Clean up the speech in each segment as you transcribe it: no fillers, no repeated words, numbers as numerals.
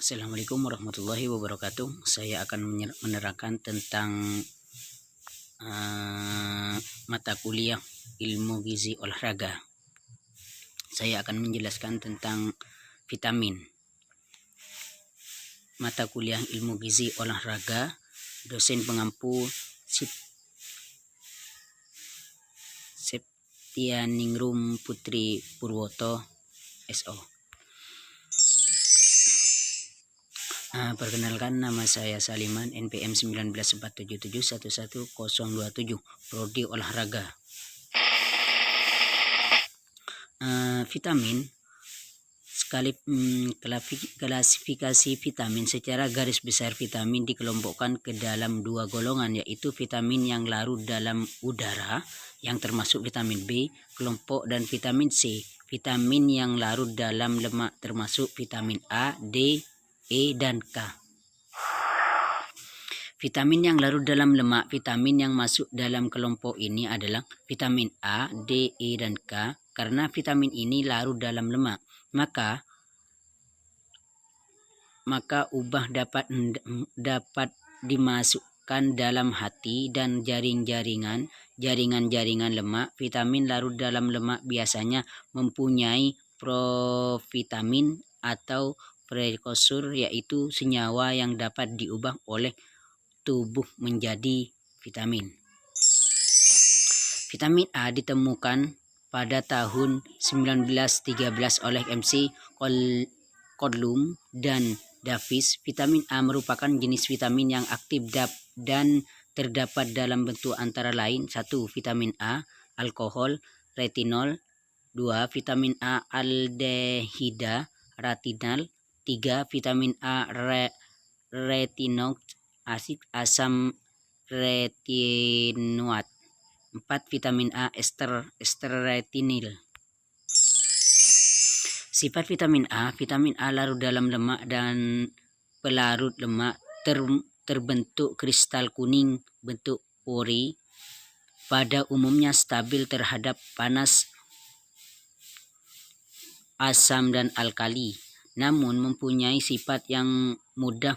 Assalamualaikum warahmatullahi wabarakatuh. Saya akan menerangkan tentang mata kuliah ilmu gizi olahraga. Saya akan menjelaskan tentang vitamin. Mata kuliah ilmu gizi olahraga, dosen pengampu Septianingrum Putri Purwoto, SO. Perkenalkan, nama saya Saliman, NPM 1947711027, Prodi Olahraga. Vitamin, klasifikasi vitamin secara garis besar vitamin dikelompokkan ke dalam dua golongan, yaitu vitamin yang larut dalam udara yang termasuk vitamin B kelompok, dan vitamin C, vitamin yang larut dalam lemak termasuk vitamin A, D, E, dan K. Vitamin yang larut dalam lemak, vitamin yang masuk dalam kelompok ini adalah vitamin A, D, E, dan K. Karena vitamin ini larut dalam lemak, maka ubah dapat dimasukkan dalam hati dan jaringan lemak. Vitamin larut dalam lemak biasanya mempunyai provitamin atau prekursor, yaitu senyawa yang dapat diubah oleh tubuh menjadi vitamin. Vitamin A ditemukan pada tahun 1913 oleh MC Coulomb dan Davis. Vitamin A merupakan jenis vitamin yang aktif dan terdapat dalam bentuk antara lain: 1. Vitamin A alkohol retinol, 2. Vitamin A aldehida retinal, 3. Vitamin A retinoid asid asam retinoat, 4. Vitamin A ester retinil. Sifat vitamin A larut dalam lemak dan pelarut lemak, terbentuk kristal kuning bentuk pori, pada umumnya stabil terhadap panas, asam, dan alkali, namun mempunyai sifat yang mudah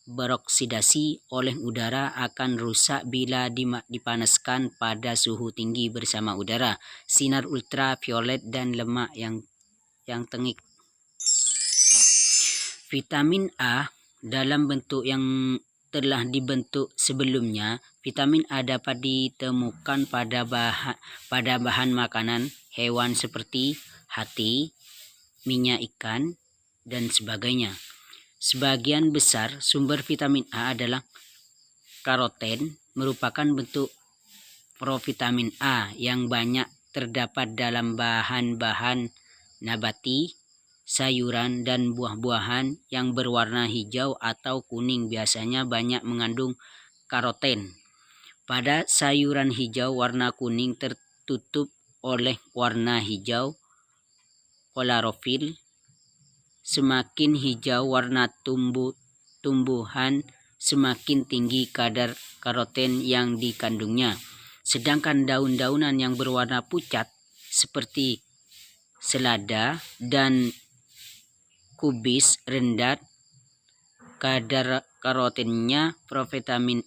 beroksidasi oleh udara, akan rusak bila dipanaskan pada suhu tinggi bersama udara, sinar ultraviolet, dan lemak yang tengik. Vitamin A dalam bentuk yang telah dibentuk sebelumnya. Vitamin A dapat ditemukan pada bahan makanan hewan seperti hati, minyak ikan, dan sebagainya. Sebagian besar sumber vitamin A adalah karoten, merupakan bentuk provitamin A yang banyak terdapat dalam bahan-bahan nabati, sayuran, dan buah-buahan yang berwarna hijau atau kuning biasanya banyak mengandung karoten. Pada sayuran hijau, warna kuning tertutup oleh warna hijau klorofil. Semakin hijau warna tumbuhan, semakin tinggi kadar karoten yang dikandungnya. Sedangkan daun-daunan yang berwarna pucat seperti selada dan kubis rendah kadar karotennya. Provitamin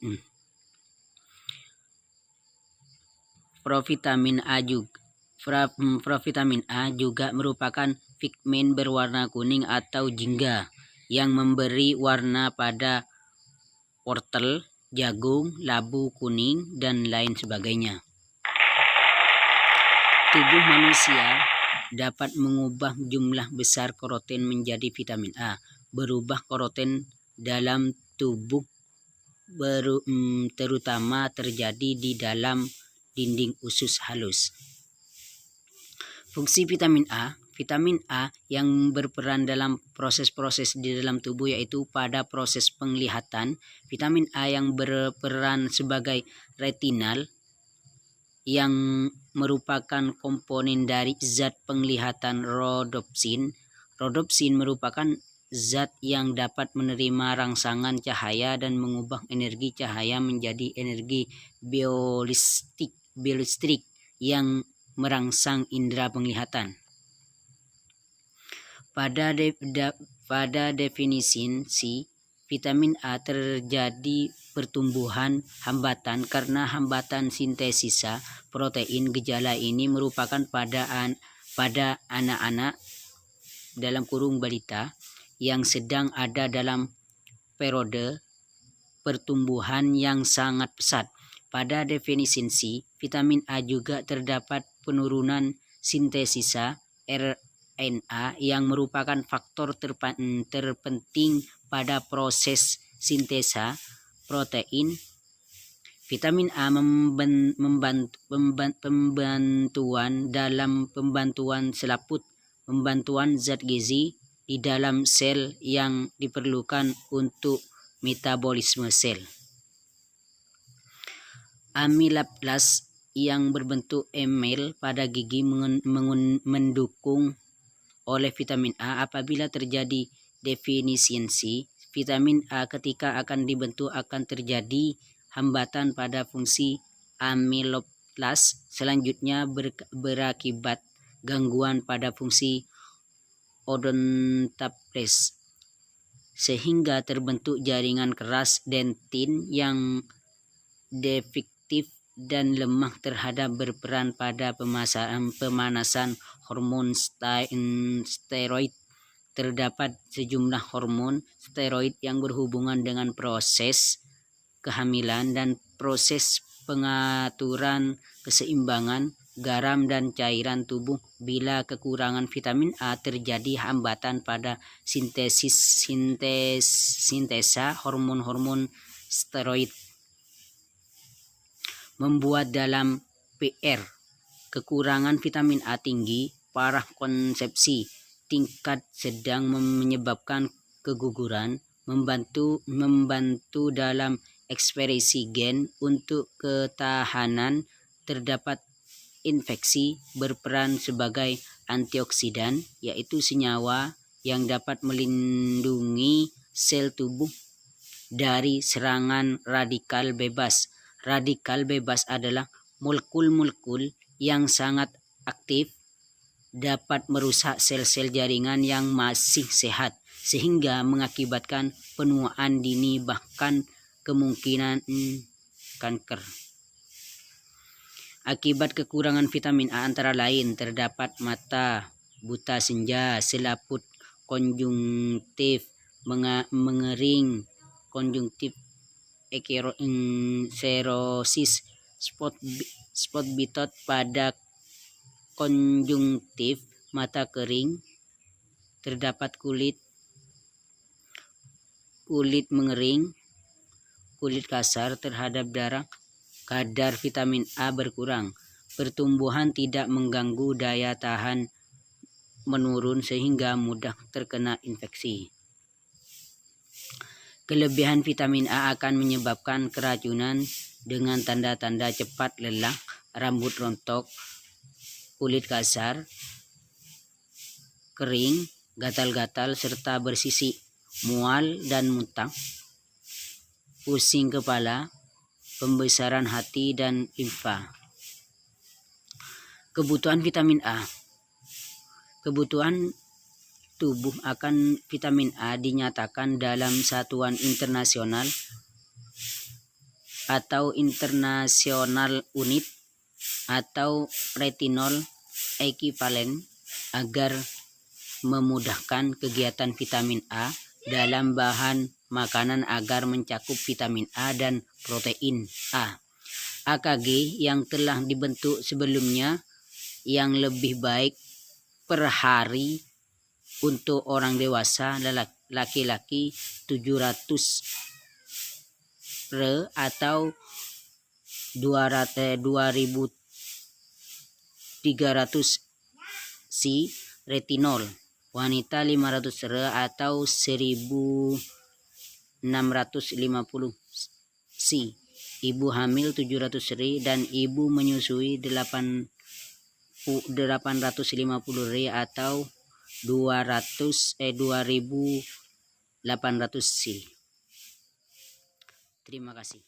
A juga merupakan pigmen berwarna kuning atau jingga yang memberi warna pada wortel, jagung, labu kuning, dan lain sebagainya. Tubuh manusia dapat mengubah jumlah besar karoten menjadi vitamin A. Berubah karoten dalam tubuh terutama terjadi di dalam dinding usus halus. Fungsi vitamin A yang berperan dalam proses-proses di dalam tubuh, yaitu pada proses penglihatan. Vitamin A yang berperan sebagai retinal yang merupakan komponen dari zat penglihatan rodopsin. Rodopsin merupakan zat yang dapat menerima rangsangan cahaya dan mengubah energi cahaya menjadi energi biolistrik yang merangsang indera penglihatan. Pada definisi C, vitamin A terjadi pertumbuhan hambatan karena hambatan sintesisa protein. Gejala ini merupakan pada anak-anak dalam kurung balita yang sedang ada dalam periode pertumbuhan yang sangat pesat. Pada definisi C, vitamin A juga terdapat penurunan sintesisa RNA yang merupakan faktor terpenting pada proses sintesa protein. Vitamin A pembantuan dalam pembantuan selaput, pembantuan zat gizi di dalam sel yang diperlukan untuk metabolisme sel. Amilase yang berbentuk emel pada gigi mendukung oleh vitamin A. Apabila terjadi defisiensi vitamin A ketika akan dibentuk, akan terjadi hambatan pada fungsi amilase. Selanjutnya berakibat gangguan pada fungsi odontoclaste sehingga terbentuk jaringan keras dentin yang defektif dan lemah terhadap berperan pada pemanasan hormon steroid. Terdapat sejumlah hormon steroid yang berhubungan dengan proses kehamilan dan proses pengaturan keseimbangan garam dan cairan tubuh. Bila kekurangan vitamin A, terjadi hambatan pada sintesa hormon-hormon steroid, membuat dalam PR kekurangan vitamin A tinggi, parah konsepsi tingkat sedang menyebabkan keguguran, membantu dalam ekspresi gen untuk ketahanan terdapat infeksi, berperan sebagai antioksidan, yaitu senyawa yang dapat melindungi sel tubuh dari serangan radikal bebas. Radikal bebas adalah molekul-molekul yang sangat aktif, dapat merusak sel-sel jaringan yang masih sehat sehingga mengakibatkan penuaan dini, bahkan kemungkinan kanker. Akibat kekurangan vitamin A antara lain terdapat mata buta senja, selaput konjungtif mengering, konjungtif serosis, spot bitot pada konjungtif, mata kering, terdapat kulit mengering, kulit kasar terhadap darah, kadar vitamin A berkurang, pertumbuhan tidak mengganggu, daya tahan menurun sehingga mudah terkena infeksi. Kelebihan vitamin A akan menyebabkan keracunan dengan tanda-tanda cepat lelah, rambut rontok, kulit kasar, kering, gatal-gatal serta bersisik, mual dan muntah, pusing kepala, pembesaran hati dan limfa. Kebutuhan vitamin A. Kebutuhan tubuh akan vitamin A dinyatakan dalam satuan internasional atau international unit atau retinol ekivalen agar memudahkan kegiatan vitamin A dalam bahan makanan agar mencakup vitamin A dan protein A. AKG yang telah dibentuk sebelumnya yang lebih baik per hari untuk orang dewasa, laki-laki 700 re atau 2300 si retinol, wanita 500 re atau 1650 si, ibu hamil 700 re dan ibu menyusui 850 re atau 2800 si. Terima kasih.